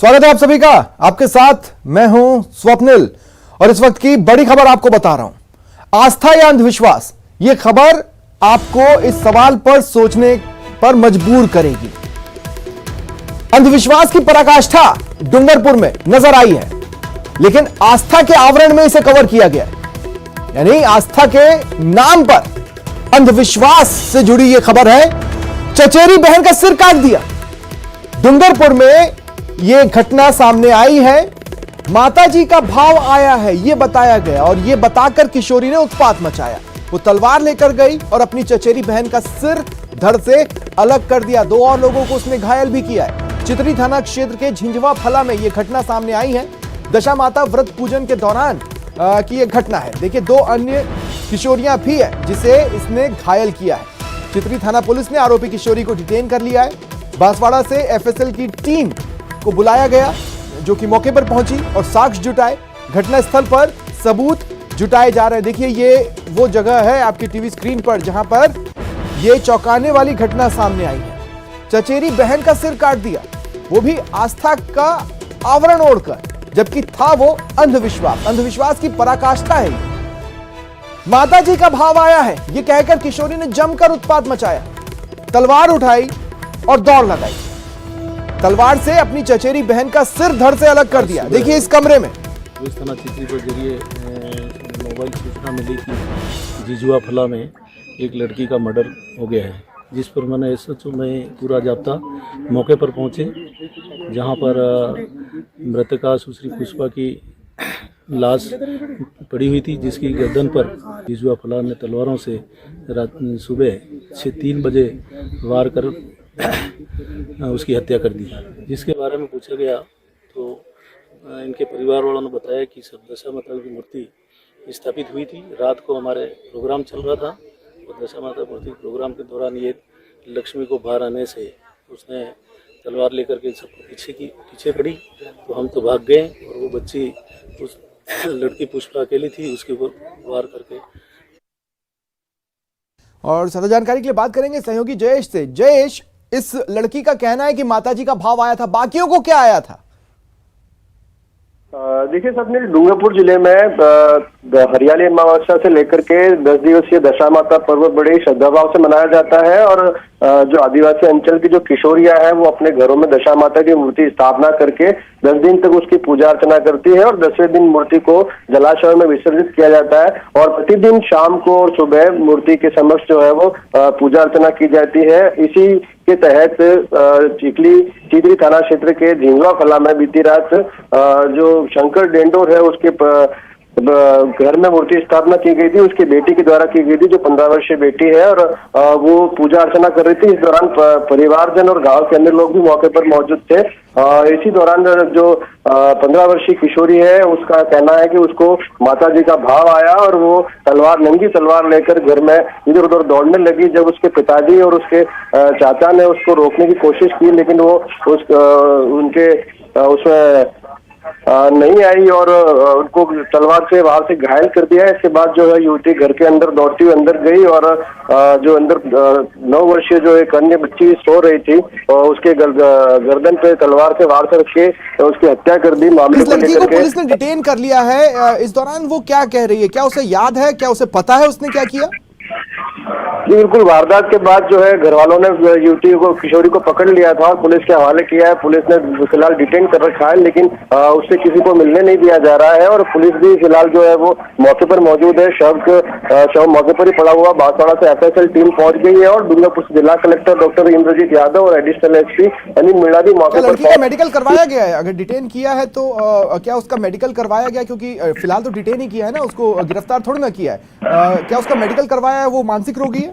स्वागत है आप सभी का। आपके साथ मैं हूं स्वप्निल और इस वक्त की बड़ी खबर आपको बता रहा हूं। आस्था या अंधविश्वास, यह खबर आपको इस सवाल पर सोचने पर मजबूर करेगी। अंधविश्वास की पराकाष्ठा डूंगरपुर में नजर आई है, लेकिन आस्था के आवरण में इसे कवर किया गया है। यानी आस्था के नाम पर अंधविश्वास से जुड़ी यह खबर है। चचेरी बहन का सिर काट दिया। डूंगरपुर में यह घटना सामने आई है। माताजी का भाव आया है यह बताया गया और यह बताकर किशोरी ने उत्पात मचाया। वो तलवार लेकर गई और अपनी चचेरी बहन का सिर धड़ से अलग कर दिया। 2 और लोगों को उसने घायल भी किया है। चितरी थाना क्षेत्र के झिंझवा फला में यह घटना सामने आई है। दशा माता व्रत पूजन के दौरान की यह घटना है। देखिए, 2 अन्य किशोरियां भी है जिसे इसने घायल किया है। चितरी थाना पुलिस ने आरोपी किशोरी को डिटेन कर लिया है। बांसवाड़ा से एफएसएल की टीम को बुलाया गया, जो कि मौके पर पहुंची और साक्ष्य जुटाए। घटनास्थल पर सबूत जुटाए जा रहे हैं। देखिए, ये वो जगह है आपकी टीवी स्क्रीन पर जहां पर यह चौंकाने वाली घटना सामने आई है। चचेरी बहन का सिर काट दिया, वो भी आस्था का आवरण ओढ़कर, जबकि था वो अंधविश्वास। अंधविश्वास की पराकाष्ठा है ये। माताजी का भाव आया है यह कहकर किशोरी ने जमकर उत्पात मचाया। तलवार उठाई और दौड़ लगाई। तलवार से अपनी चचेरी बहन का सिर धड़ से अलग कर दिया। देखिए इस कमरे में पुलिस थाना चितरी के जरिए मोबाइल सूचना मिली कि झिंझवा फला में एक लड़की का मर्डर हो गया है, जिस पर मैंने एसएचओ में पूरा जाब्ता मौके पर पहुंचे, जहां पर मृतका सुश्री पुष्पा की लाश पड़ी हुई थी, जिसकी गर्दन पर झिंझवा फला ने तलवारों से सुबह 3 बजे वार कर उसकी हत्या कर दी। जिसके बारे में पूछा गया तो इनके परिवार वालों ने बताया कि दशा माता की मूर्ति स्थापित हुई थी। रात को हमारे प्रोग्राम चल रहा था और दशा माता मूर्ति प्रोग्राम के दौरान ये लक्ष्मी को बाहर आने से उसने तलवार लेकर के सबको पीछे पड़ी, तो हम तो भाग गए और वो बच्ची उस लड़की पुष्पा अकेली थी, उसके ऊपर वार करके। और ज्यादा जानकारी के लिए बात करेंगे सहयोगी जयेश से। जयेश, इस लड़की का कहना है कि माताजी का भाव आया था, बाकियों को क्या आया था? देखिए स्वप्निल, डूंगरपुर जिले में हरियाली अमावस्या से लेकर के 10 दिवसीय दशा माता पर्व बड़े श्रद्धा भाव से मनाया जाता है। और जो आदिवासी अंचल की जो किशोरियां हैं वो अपने घरों में दशा माता की मूर्ति स्थापना करके 10 दिन तक उसकी पूजा अर्चना करती है और 10वें दिन मूर्ति को जलाशय में विसर्जित किया जाता है। और प्रतिदिन शाम को और सुबह मूर्ति के समक्ष जो है वो पूजा अर्चना की जाती है। इसी के तहत चितरी थाना क्षेत्र के झिंझवा फला में बीती रात जो शंकर डेंडोर है उसके घर में मूर्ति स्थापना की गई थी, उसकी बेटी के द्वारा की गई थी, जो 15 वर्षीय बेटी है। और वो पूजा अर्चना कर रही थी। इस दौरान परिवारजन और गांव के अन्य लोग भी मौके पर मौजूद थे। इसी दौरान जो 15 वर्षीय किशोरी है उसका कहना है कि उसको माताजी का भाव आया और वो नंगी तलवार लेकर घर में इधर उधर दौड़ने लगी। जब उसके पिताजी और उसके चाचा ने उसको रोकने की कोशिश की, लेकिन वो उसमें नहीं आई और उनको तलवार से वहां से घायल कर दिया। इसके बाद जो है युवती घर के अंदर दौड़ती हुई अंदर गई और जो अंदर 9 वर्षीय जो एक अन्य बच्ची सो रही थी और उसके गर्दन पे तलवार से वार करके उसकी हत्या कर दी। मामले को लेकर के पुलिस ने डिटेन कर लिया है। इस दौरान वो क्या कह रही है? क्या उसे याद है? क्या उसे पता है उसने क्या किया? जी बिल्कुल, वारदात के बाद जो है घर वालों ने युवती को, किशोरी को पकड़ लिया था, पुलिस के हवाले किया है। पुलिस ने फिलहाल डिटेन कर रखा है, लेकिन उससे किसी को मिलने नहीं दिया जा रहा है। और पुलिस भी फिलहाल जो है वो मौके पर मौजूद है। शव मौके पर ही पड़ा हुआ। बांसवाड़ा से एफएसएल टीम पहुंच गई है और डूंगरपुर जिला कलेक्टर डॉक्टर इंद्रजीत यादव और एडिशनल एसपी अनिल मीणा भी मौके पर। मेडिकल करवाया गया है? अगर डिटेन किया है तो क्या उसका मेडिकल करवाया गया? क्योंकि फिलहाल तो डिटेन ही किया है ना, उसको गिरफ्तार थोड़ी ना किया है। क्या उसका मेडिकल करवाया है? वो मानसिक रोगी है?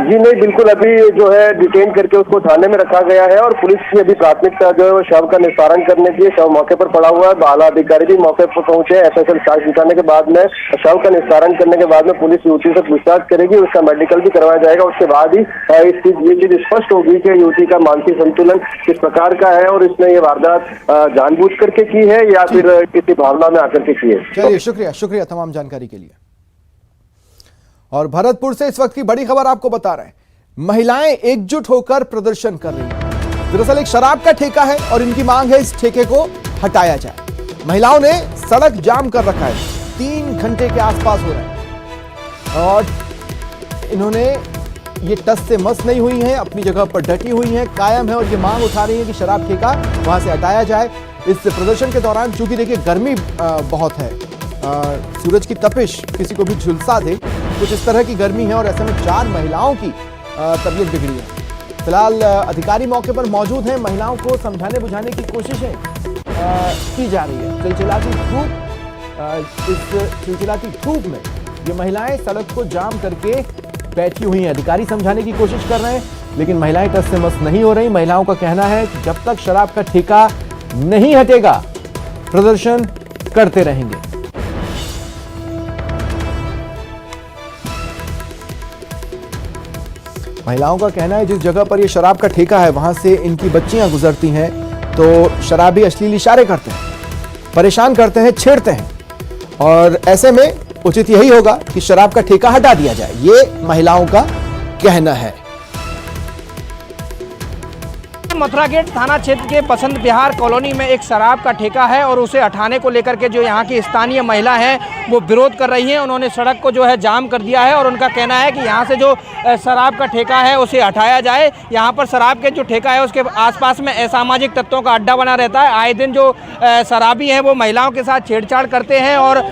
जी नहीं, बिल्कुल अभी जो है डिटेन करके उसको थाने में रखा गया है और पुलिस की अभी प्राथमिकता जो है वो शव का निस्तारण करने की है। शव मौके पर पड़ा हुआ है। आला अधिकारी भी मौके पर पहुंचे। एफएसएल साक्ष्य जुटाने के बाद में शव का निस्तारण करने के बाद में पुलिस युवती से पूछताछ करेगी, उसका मेडिकल भी करवाया जाएगा। उसके बाद ही ये चीज स्पष्ट होगी कि युवती का मानसिक संतुलन किस प्रकार का है और इसने ये वारदात जानबूझ करके की है या फिर किसी भावना में आकर के की है। चलिए, शुक्रिया तमाम जानकारी के लिए। और भरतपुर से इस वक्त की बड़ी खबर आपको बता रहे हैं। महिलाएं एकजुट होकर प्रदर्शन कर रही हैं। दरअसल एक शराब का ठेका है और इनकी मांग है इस ठेके को हटाया जाए। महिलाओं ने सड़क जाम कर रखा है, 3 घंटे के आसपास हो रहा है और इन्होंने ये टस से मस नहीं हुई हैं, अपनी जगह पर डटी हुई हैं, कायम है और ये मांग उठा रही है कि शराब ठेका वहां से हटाया जाए। इस प्रदर्शन के दौरान चूंकि देखिए गर्मी बहुत है, सूरज की तपिश किसी को भी झुलसा दे, कुछ इस तरह की गर्मी है और ऐसे में 4 महिलाओं की तबीयत बिगड़ी है। फिलहाल अधिकारी मौके पर मौजूद हैं, महिलाओं को समझाने बुझाने की कोशिशें की जा रही है। चिलचिलाती धूप में ये महिलाएं सड़क को जाम करके बैठी हुई हैं। अधिकारी समझाने की कोशिश कर रहे हैं लेकिन महिलाएं टस से मस नहीं हो रही। महिलाओं का कहना है कि जब तक शराब का ठेका नहीं हटेगा प्रदर्शन करते रहेंगे। महिलाओं का कहना है जिस जगह पर ये शराब का ठेका है वहां से इनकी बच्चियां गुजरती हैं तो शराबी अश्लील इशारे करते हैं, परेशान करते हैं, छेड़ते हैं और ऐसे में उचित यही होगा कि शराब का ठेका हटा दिया जाए, ये महिलाओं का कहना है। मथुरा गेट थाना क्षेत्र के बसंत विहार कॉलोनी में एक शराब का ठेका है और उसे हटाने को लेकर के जो यहाँ की स्थानीय महिला हैं वो विरोध कर रही हैं। उन्होंने सड़क को जो है जाम कर दिया है और उनका कहना है कि यहाँ से जो शराब का ठेका है उसे हटाया जाए। यहाँ पर शराब के जो ठेका है उसके आसपास में असामाजिक तत्वों का अड्डा बना रहता है। आए दिन जो शराबी हैं वो महिलाओं के साथ छेड़छाड़ करते हैं और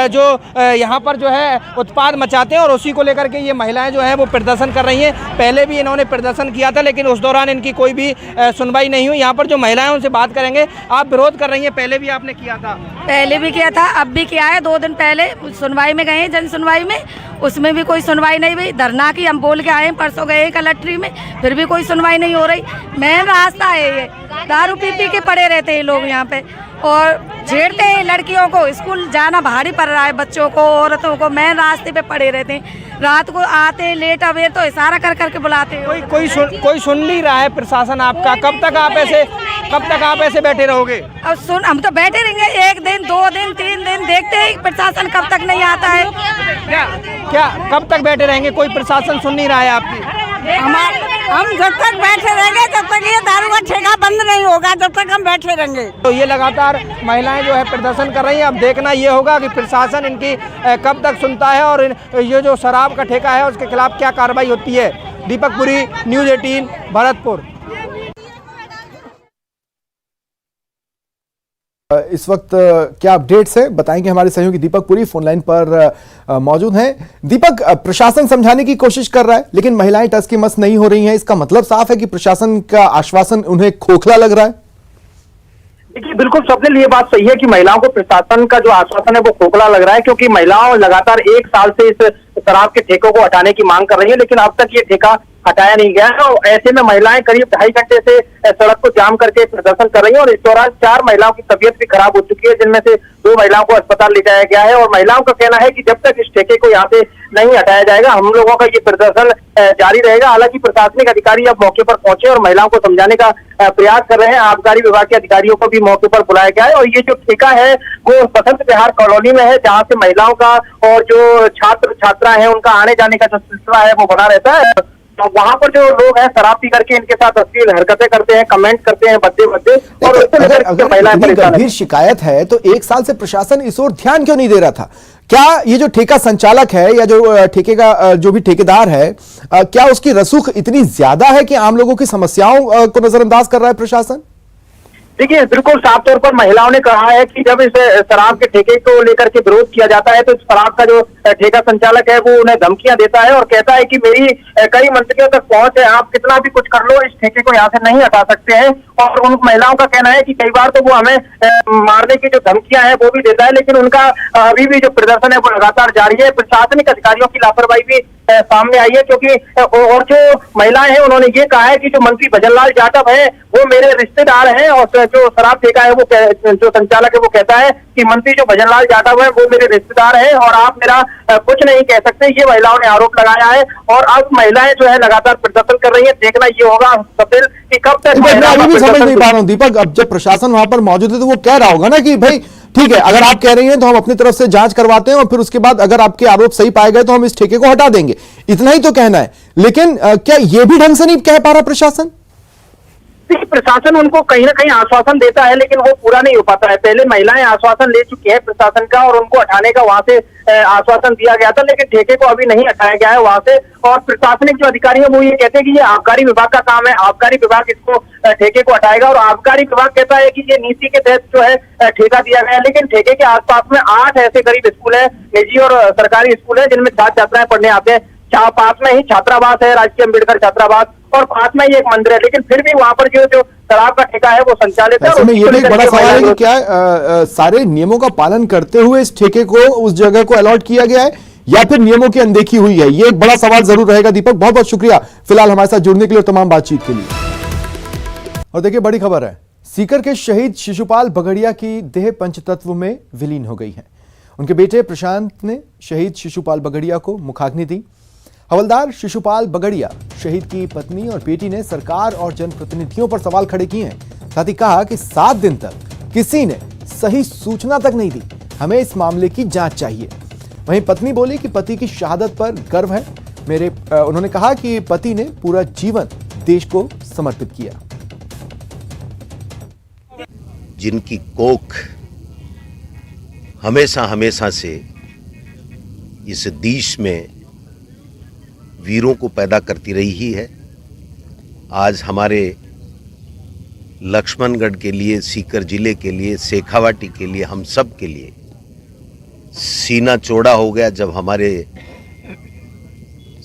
जो यहाँ पर जो है उत्पाद मचाते हैं और उसी को लेकर के ये महिलाएं जो हैं वो प्रदर्शन कर रही हैं। पहले भी इन्होंने प्रदर्शन किया था लेकिन उस दौरान इनकी कोई भी सुनवाई नहीं हुई। यहाँ पर जो महिलाएं उनसे बात करेंगे। आप विरोध कर रही हैं, पहले भी आपने किया था? पहले भी किया था, अब भी किया है। 2 दिन पहले सुनवाई में गए हैं, जन सुनवाई में, उसमें भी कोई सुनवाई नहीं हुई। धरना की हम बोल के आए हैं, परसों गए कलेक्ट्री में, फिर भी कोई सुनवाई नहीं हो रही। मेन रास्ता है ये, दारू पी के पड़े रहते हैं लोग यहाँ पे और छेड़ते हैं लड़कियों को। स्कूल जाना भारी पड़ रहा है बच्चों को, औरतों को, मेन रास्ते पे पड़े रहते हैं। रात को आते हैं लेट अवेर तो इशारा कर करके बुलाते हैं। कोई सुन नहीं रहा है प्रशासन आपका। कब तक आप ऐसे बैठे रहोगे? अब हम तो बैठे रहेंगे 1 दिन 2 दिन 3 दिन, देखते हैं प्रशासन कब तक नहीं आता है। क्या कब तक बैठे रहेंगे? कोई प्रशासन सुन नहीं रहा है आपकी? हम जब तक बैठे रहेंगे तब तक ये दारू का ठेका बंद नहीं होगा, जब तक हम बैठे रहेंगे। तो ये लगातार महिलाएं जो है प्रदर्शन कर रही हैं। अब देखना ये होगा कि प्रशासन इनकी कब तक सुनता है और ये जो शराब का ठेका है उसके खिलाफ क्या कार्रवाई होती है। दीपक पुरी, न्यूज़ 18, भरतपुर। इस वक्त क्या अपडेट्स है बताएंगे हमारे सहयोगी दीपक पुरी फोन लाइन पर मौजूद हैं। दीपक, प्रशासन समझाने की कोशिश कर रहा है लेकिन महिलाएं टस की मस नहीं हो रही हैं, इसका मतलब साफ है कि प्रशासन का आश्वासन उन्हें खोखला लग रहा है। देखिए, बिल्कुल सबके लिए बात सही है कि महिलाओं को प्रशासन का जो आश्वासन है वो खोखला लग रहा है, क्योंकि महिलाओं लगातार 1 साल से इस शराब के ठेकों को हटाने की मांग कर रही है लेकिन अब तक ये ठेका हटाया नहीं गया है और ऐसे में महिलाएं करीब 2.5 घंटे से सड़क को जाम करके प्रदर्शन कर रही हैं और इस दौरान 4 महिलाओं की तबीयत भी खराब हो चुकी है, जिनमें से 2 महिलाओं को अस्पताल ले जाया गया है और महिलाओं का कहना है कि जब तक इस ठेके को यहाँ से नहीं हटाया जाएगा हम लोगों का ये प्रदर्शन जारी रहेगा। हालांकि प्रशासनिक अधिकारी अब मौके पर पहुंचे और महिलाओं को समझाने का प्रयास कर रहे हैं। आबकारी विभाग के अधिकारियों को भी मौके पर बुलाया गया है और ये जो ठेका है वो बसंत विहार कॉलोनी में है, जहाँ से महिलाओं का और जो छात्र छात्रा है उनका आने जाने का जो सिलसिला है वो बना रहता है। तो वहाँ पर जो लोग हैं शराब पी करके इनके साथ अश्लील हरकतें करते हैं, कमेंट करते हैं बद्दे और अगर महिलाएं गंभीर शिकायत है तो 1 साल से प्रशासन इस ओर ध्यान क्यों नहीं दे रहा था? क्या ये जो ठेका संचालक है या जो ठेके का जो भी ठेकेदार है, क्या उसकी रसूख इतनी ज्यादा है कि आम लोगों की समस्याओं को नजरअंदाज कर रहा है प्रशासन? देखिए, बिल्कुल साफ तौर पर महिलाओं ने कहा है कि जब इस शराब के ठेके को लेकर के विरोध किया जाता है तो इस शराब का जो ठेका संचालक है वो उन्हें धमकियां देता है और कहता है कि मेरी कई मंत्रियों तक पहुंच है, आप कितना भी कुछ कर लो इस ठेके को यहाँ से नहीं हटा सकते हैं। और उन महिलाओं का कहना है कि कई बार तो वो हमें मारने की जो धमकियां हैं वो भी देता है, लेकिन उनका अभी भी जो प्रदर्शन है वो लगातार जारी है। प्रशासनिक अधिकारियों की लापरवाही भी सामने आई है, क्योंकि और जो महिलाएं हैं उन्होंने ये कहा है कि जो मंत्री भजनलाल जाटव है वो मेरे रिश्तेदार हैं और जो शराब ठेका है वो जो संचालक है वो कहता है कि मंत्री जो भजनलाल जाटव है वो मेरे रिश्तेदार हैं और आप मेरा कुछ नहीं कह सकते। ये महिलाओं ने आरोप लगाया है और अब महिलाएं जो है लगातार प्रदर्शन कर रही है। देखना ये होगा कपिल कि कब तक। मैं अभी भी समझ नहीं पा रहा हूं दीपक, अब जब प्रशासन वहां पर मौजूद है तो वो कह रहा होगा ना कि भाई ठीक है, अगर आप कह रही हैं तो हम अपनी तरफ से जांच करवाते हैं और फिर उसके बाद अगर आपके आरोप सही पाए गए तो हम इस ठेके को हटा देंगे, इतना ही तो कहना है। लेकिन क्या ये भी ढंग से नहीं कह पा रहा प्रशासन? देखिए, प्रशासन उनको कहीं ना कहीं आश्वासन देता है, लेकिन वो पूरा नहीं हो पाता है। पहले महिलाएं आश्वासन ले चुकी है प्रशासन का और उनको हटाने का वहां से आश्वासन दिया गया था, लेकिन ठेके को अभी नहीं हटाया गया है वहां से। और प्रशासनिक जो अधिकारी है वो ये कहते हैं कि ये आबकारी विभाग का काम है, आबकारी विभाग इसको ठेके को हटाएगा। और आबकारी विभाग कहता है कि ये नीति के तहत जो है ठेका दिया गया है, लेकिन ठेके के आसपास में 8 ऐसे करीब स्कूल है, निजी और सरकारी स्कूल है, जिनमें छात्र छात्राएं पढ़ने आते हैं। पास में ही छात्रावास है, राजकीय अम्बेडकर छात्रावास, और पास में ही एक मंदिर है, लेकिन फिर भी वहां पर जो शराब का ठेका है वो संचालित है। ऐसे में ये भी एक बड़ा सवाल है कि क्या सारे नियमों का पालन करते हुए इस ठेके को उस जगह को अलॉट किया गया है या फिर नियमों की अनदेखी हुई है? ये एक बड़ा सवाल जरूर रहेगा। दीपक, बहुत बहुत शुक्रिया फिलहाल हमारे साथ जुड़ने के लिए और तमाम बातचीत के लिए। और देखिए, बड़ी खबर है, सीकर के शहीद शिशुपाल बगड़िया की देह पंचतत्व में विलीन हो गई है। उनके बेटे प्रशांत ने शहीद शिशुपाल बगड़िया को मुखाग्नि दी। हवलदार शिशुपाल बगड़िया शहीद की पत्नी और बेटी ने सरकार और जनप्रतिनिधियों पर सवाल खड़े किए हैं। साथ ही कहा कि 7 दिन तक किसी ने सही सूचना तक नहीं दी, हमें इस मामले की जांच चाहिए। वहीं पत्नी बोली कि पति की शहादत पर गर्व है। उन्होंने कहा कि पति ने पूरा जीवन देश को समर्पित किया। जिनकी कोख हमेशा हमेशा से इस देश में वीरों को पैदा करती रही है, आज हमारे लक्ष्मणगढ़ के लिए, सीकर जिले के लिए, शेखावाटी के लिए, हम सब के लिए सीना चौड़ा हो गया जब हमारे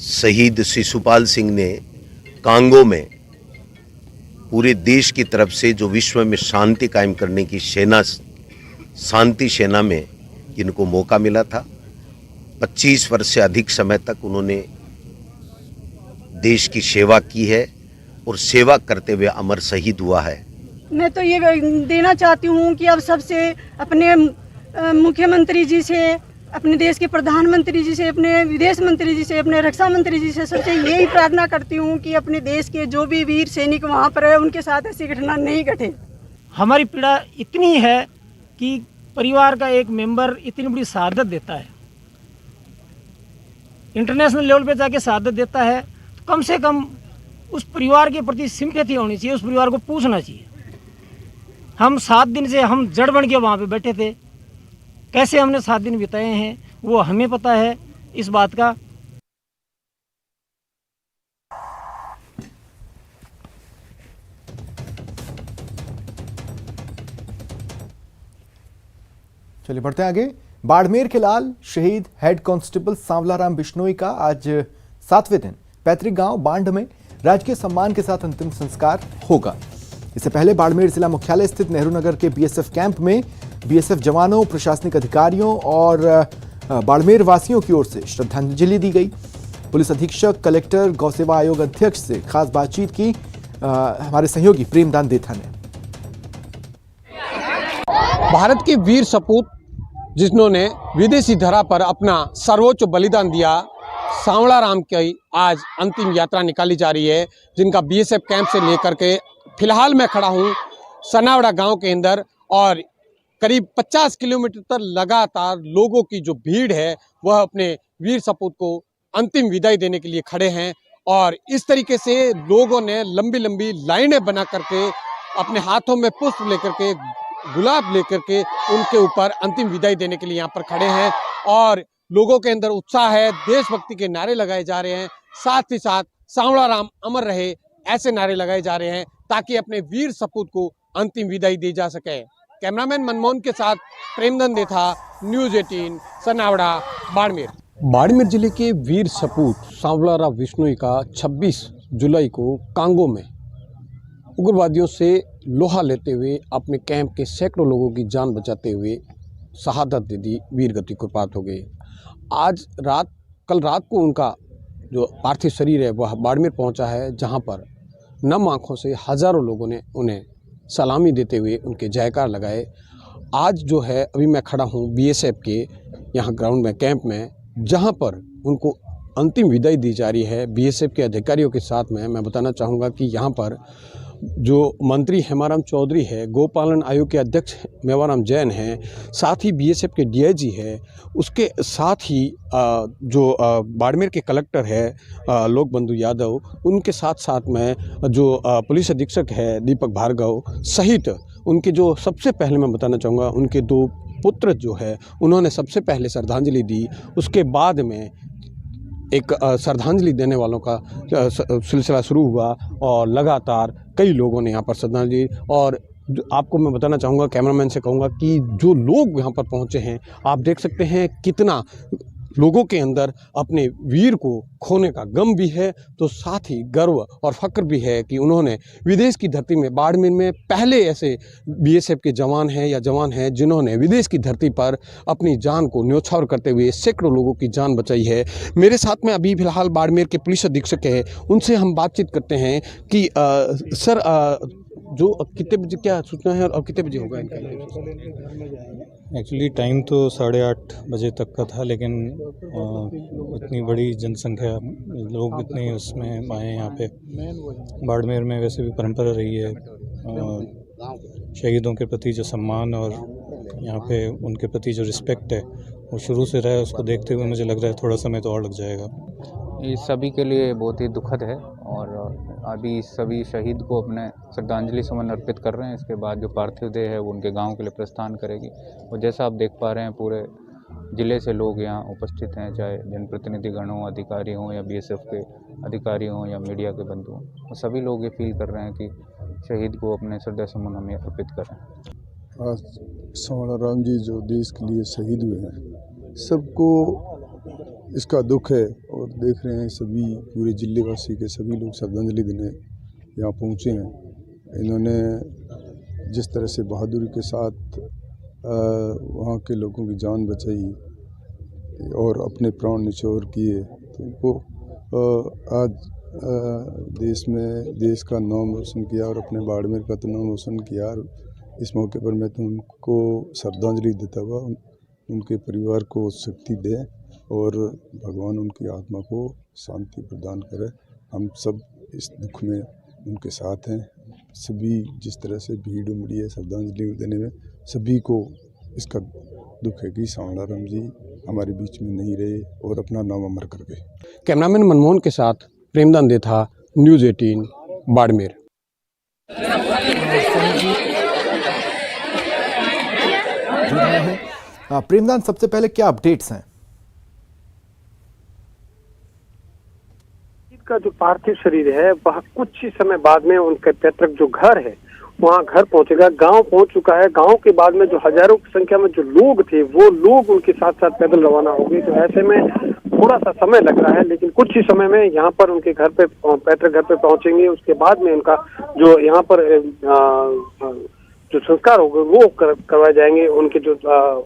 शहीद शिशुपाल सिंह ने कांगो में पूरे देश की तरफ से जो विश्व में शांति कायम करने की सेना, शांति सेना में जिनको मौका मिला था, 25 वर्ष से अधिक समय तक उन्होंने देश की सेवा की है और सेवा करते हुए अमर शहीद हुआ है। मैं तो ये देना चाहती हूँ कि अब सबसे अपने मुख्यमंत्री जी से, अपने देश के प्रधानमंत्री जी से, अपने विदेश मंत्री जी से, अपने रक्षा मंत्री जी से सबसे यही प्रार्थना करती हूँ कि अपने देश के जो भी वीर सैनिक वहाँ पर है उनके साथ ऐसी घटना नहीं घटे। हमारी पीड़ा इतनी है कि परिवार का एक मेंबर इतनी बड़ी शहादत देता है, इंटरनेशनल लेवल पे जाके शहादत देता है, तो कम से कम उस परिवार के प्रति सिंपैथी होनी चाहिए, उस परिवार को पूछना चाहिए। हम 7 दिन से हम जड़ बन के वहाँ पे बैठे थे, कैसे हमने 7 दिन बिताए हैं वो हमें पता है इस बात का। चलिए बढ़ते हैं आगे। बाड़मेर के लाल शहीद हेड कांस्टेबल सांवलाराम बिश्नोई का आज 7वें दिन पैतृक गांव बांड में राजकीय सम्मान के साथ अंतिम संस्कार होगा। इससे पहले बाड़मेर जिला मुख्यालय स्थित नेहरू नगर के बीएसएफ कैंप में बीएसएफ जवानों, प्रशासनिक अधिकारियों और बाड़मेर वासियों की ओर से श्रद्धांजलि दी गई। पुलिस अधीक्षक, कलेक्टर, गौ सेवा आयोग अध्यक्ष से खास बातचीत की हमारे सहयोगी प्रेमदान देथा ने। भारत के वीर सपूत जिन्होंने विदेशी धरा पर अपना सर्वोच्च बलिदान दिया, सांवलाराम की आज अंतिम यात्रा निकाली जा रही है, जिनका बीएसएफ कैंप से लेकर के फिलहाल मैं खड़ा हूं सनावड़ा गांव के अंदर और करीब 50 किलोमीटर तक लगातार लोगों की जो भीड़ है वह अपने वीर सपूत को अंतिम विदाई देने के लिए खड़े हैं। और इस तरीके से लोगों ने लंबी लंबी लाइनें बना करके अपने हाथों में पुष्प लेकर के, गुलाब लेकर के उनके ऊपर अंतिम विदाई देने के लिए यहाँ पर खड़े हैं। और लोगों के अंदर उत्साह है, देशभक्ति के नारे लगाए जा रहे हैं, साथ ही साथ सांवलाराम अमर रहे ऐसे नारे लगाए जा रहे हैं ताकि अपने वीर सपूत को अंतिम विदाई दी जा सके। कैमरामैन मनमोहन के साथ प्रेमदन देथा, न्यूज़ 18 सनावड़ा, बाड़मेर। बाड़मेर जिले के वीर सपूत सांवलाराम बिश्नोई का 26 जुलाई को कांगो में उग्रवादियों से लोहा लेते हुए अपने कैंप के सैकड़ों लोगों की जान बचाते हुए शहादत दे दी, वीर गति को प्राप्त हो गई। कल रात को उनका जो पार्थिव शरीर है वह बाड़मेर पहुंचा है, जहां पर नम आंखों से हजारों लोगों ने उन्हें सलामी देते हुए उनके जयकार लगाए। आज जो है अभी मैं खड़ा हूं बीएसएफ के यहाँ ग्राउंड में, कैंप में, जहां पर उनको अंतिम विदाई दी जा रही है बीएसएफ के अधिकारियों के साथ में। मैं बताना चाहूँगा कि यहाँ पर जो मंत्री हेमाराम चौधरी है, गोपालन आयोग के अध्यक्ष मेवाराम जैन हैं, साथ ही बीएसएफ के डीआईजी है, उसके साथ ही जो बाड़मेर के कलेक्टर है लोक बंधु यादव, उनके साथ साथ में जो पुलिस अधीक्षक है दीपक भार्गव सहित उनके जो सबसे पहले मैं बताना चाहूँगा उनके 2 पुत्र जो है उन्होंने सबसे पहले श्रद्धांजलि दी। उसके बाद में एक श्रद्धांजलि देने वालों का सिलसिला शुरू हुआ और लगातार कई लोगों ने यहाँ पर श्रद्धांजलि। और आपको मैं बताना चाहूँगा, कैमरामैन से कहूँगा कि जो लोग यहाँ पर पहुँचे हैं, आप देख सकते हैं कितना लोगों के अंदर अपने वीर को खोने का गम भी है, तो साथ ही गर्व और फक्र भी है कि उन्होंने विदेश की धरती में, बाड़मेर में पहले ऐसे बीएसएफ के जवान हैं जिन्होंने विदेश की धरती पर अपनी जान को न्योछावर करते हुए सैकड़ों लोगों की जान बचाई है। मेरे साथ में अभी फिलहाल बाड़मेर के पुलिस अधीक्षक है, उनसे हम बातचीत करते हैं कि सर जो कितने बजे क्या सूचना है और कितने बजे होगा इनका? एक्चुअली टाइम तो 8:30 बजे तक का था, लेकिन इतनी बड़ी जनसंख्या, लोग इतने उसमें आए यहाँ पे। बाड़मेर में वैसे भी परंपरा रही है शहीदों के प्रति जो सम्मान और यहाँ पे उनके प्रति जो रिस्पेक्ट है वो शुरू से रहा है। उसको देखते हुए मुझे लग रहा है थोड़ा समय तो और लग जाएगा। ये सभी के लिए बहुत ही दुखद है और अभी सभी शहीद को अपने श्रद्धांजलि सुमन अर्पित कर रहे हैं। इसके बाद जो पार्थिव देह है वो उनके गांव के लिए प्रस्थान करेगी। और जैसा आप देख पा रहे हैं पूरे ज़िले से लोग यहाँ उपस्थित हैं, चाहे जनप्रतिनिधिगण हों, अधिकारी हों या बीएसएफ के अधिकारी हों या मीडिया के बंधु हों, तो सभी लोग ये फील कर रहे हैं कि शहीद को अपने श्रद्धा सुमन हमें अर्पित करें। आज सांवलाराम जी जो देश के लिए शहीद हुए हैं, सबको इसका दुख है और देख रहे हैं सभी पूरे जिले वासी के सभी लोग श्रद्धांजलि देने यहाँ पहुँचे हैं। इन्होंने जिस तरह से बहादुरी के साथ वहाँ के लोगों की जान बचाई और अपने प्राण निचोड़ किए, तो उनको आज देश का नाम रोशन किया और अपने बाड़मेर का तो नाम रोशन किया। और इस मौके पर मैं तो उनको श्रद्धांजलि देता हुआ उनके परिवार को शक्ति दे और भगवान उनकी आत्मा को शांति प्रदान करे। हम सब इस दुख में उनके साथ हैं। सभी जिस तरह से भीड़ उमड़ी है श्रद्धांजलि देने में, सभी को इसका दुख है कि सांवलाराम जी हमारे बीच में नहीं रहे और अपना नाम अमर कर गए। कैमरामैन मनमोहन के साथ प्रेमदान देथा, न्यूज़ 18 बाड़मेर। प्रेमदान, सबसे पहले क्या अपडेट्स हैं? का जो पार्थिव शरीर है वह कुछ ही समय बाद में उनके पैतृक जो घर है वहाँ घर पहुंचेगा। गांव पहुंच चुका है। गांव के बाद में जो हजारों की संख्या में जो लोग थे वो लोग उनके साथ साथ पैदल रवाना हो गए। तो ऐसे में थोड़ा सा समय लग रहा है, लेकिन कुछ ही समय में यहाँ पर उनके घर पे, पैतृक घर पे पहुंचेंगे। उसके बाद में उनका जो यहाँ पर जो संस्कार होगा वो करवाए जाएंगे। उनके जो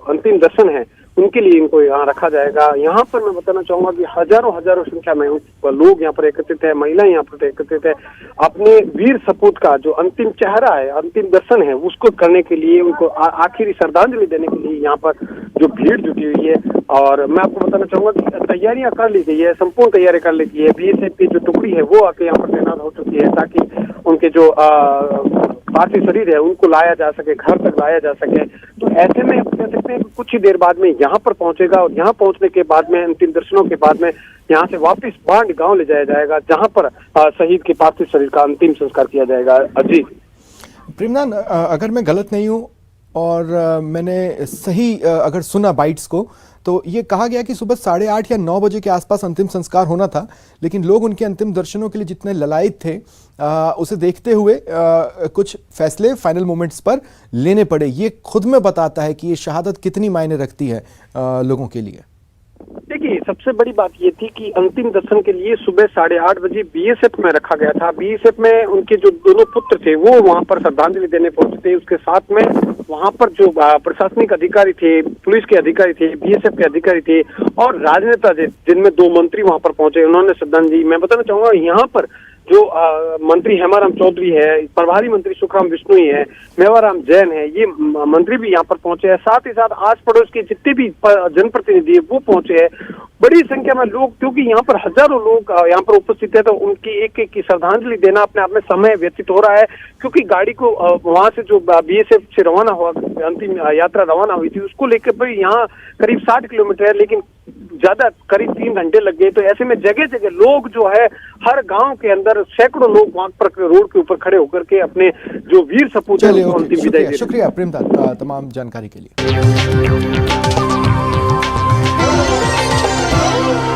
अंतिम दर्शन है उनके लिए इनको यहाँ रखा जाएगा। यहाँ पर मैं बताना चाहूंगा कि हजारों संख्या में लोग यहाँ पर एकत्रित है, महिलाएं यहाँ पर एकत्रित है। अपने वीर सपूत का जो अंतिम चेहरा है, अंतिम दर्शन है, उसको करने के लिए, उनको आखिरी श्रद्धांजलि देने के लिए यहाँ पर जो भीड़ जुटी हुई है। और मैं आपको बताना चाहूंगा कि तैयारियां कर ली गई है, संपूर्ण तैयारी कर ली गई है। बीएसएफ की जो टुकड़ी है वो आके यहाँ पर तैनात हो चुकी है ताकि उनके जो पार्थिव शरीर है उनको लाया जा सके, घर तक लाया जा सके। तो ऐसे में कह सकते हैं कि कुछ ही देर बाद में यहाँ पर पहुंचेगा और यहाँ पहुंचने के बाद में अंतिम दर्शनों के बाद में यहाँ से वापस बांड गांव ले जाया जाएगा, जहाँ पर शहीद के पार्थिव शरीर का अंतिम संस्कार किया जाएगा। जी प्रेमदान, अगर मैं गलत नहीं हूँ और मैंने सही अगर सुना बाइट्स को, तो ये कहा गया कि सुबह 8:30 या 9 बजे के आसपास अंतिम संस्कार होना था, लेकिन लोग उनके अंतिम दर्शनों के लिए जितने ललायित थे उसे देखते हुए कुछ फैसले फाइनल मोमेंट्स पर लेने पड़े। ये खुद में बताता है कि ये शहादत कितनी मायने रखती है लोगों के लिए। देखिए, सबसे बड़ी बात ये थी कि अंतिम दर्शन के लिए सुबह 8:30 बजे बीएसएफ में रखा गया था। बीएसएफ में उनके जो दोनों पुत्र थे वो वहां पर श्रद्धांजलि देने पहुंचे थे। उसके साथ में वहां पर जो प्रशासनिक अधिकारी थे, पुलिस के अधिकारी थे, बीएसएफ के अधिकारी थे और राजनेता थे, जिनमें 2 मंत्री वहां पर पहुंचे, उन्होंने श्रद्धांजलि। मैं बताना चाहूंगा यहाँ पर जो मंत्री हेमाराम चौधरी है, प्रभारी मंत्री सुखराम बिश्नोई है, मेवाराम जैन है, ये मंत्री भी यहाँ पर पहुंचे हैं। साथ ही साथ आस पड़ोस के जितने भी जनप्रतिनिधि है वो पहुंचे हैं। बड़ी संख्या में लोग, क्योंकि यहाँ पर हजारों लोग यहाँ पर उपस्थित है, तो उनकी एक एक की श्रद्धांजलि देना अपने आप में समय व्यतीत हो रहा है। क्योंकि गाड़ी को वहां से जो बीएसएफ से रवाना हुआ, अंतिम यात्रा रवाना हुई थी, उसको लेकर भी यहाँ करीब 60 किलोमीटर है, लेकिन ज्यादा करीब 3 घंटे लग गए। तो ऐसे में जगह जगह लोग जो है, हर गांव के अंदर सैकड़ों लोग वहां पर रोड के ऊपर खड़े होकर के अपने जो वीर सपूत है उनको अंतिम विदाई दे रहे हैं। शुक्रिया प्रेमदास तमाम जानकारी के लिए।